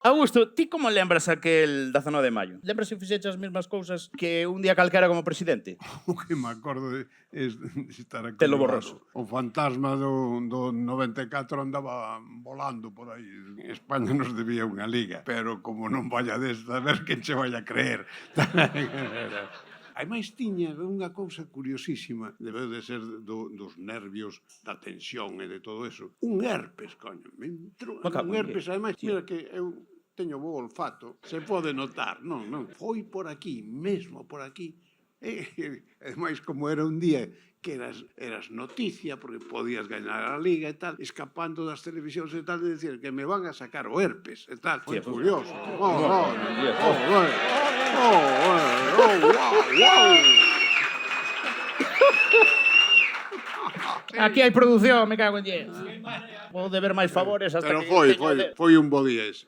Augusto, ti como lembras aquel 19 de maio? Lembras se fixeche as mesmas cousas que un día calquera como presidente? O que me acordo de estar aquí. Telo borroso. O fantasma do 94 andaba volando por aí. España nos debía unha liga, pero como non vaya desta, a ver quen che vai a creer. Ademais, tiña unha cousa curiosísima, debeu de ser dos nervios, da tensión e de todo eso. Un herpes, coño. Me entrou un herpes, ademais, mira que eu teño bo olfato, se pode notar, non. Foi por aquí, mesmo por aquí. Ademais, como era un día que eras noticia, porque podías gañar a liga e tal, escapando das televisións e tal, de decir que me van a sacar o herpes e tal. Foi curioso. Aquí hai produción, me cago en 10. Vou deber máis favores hasta Pero que... foi un bo día ese.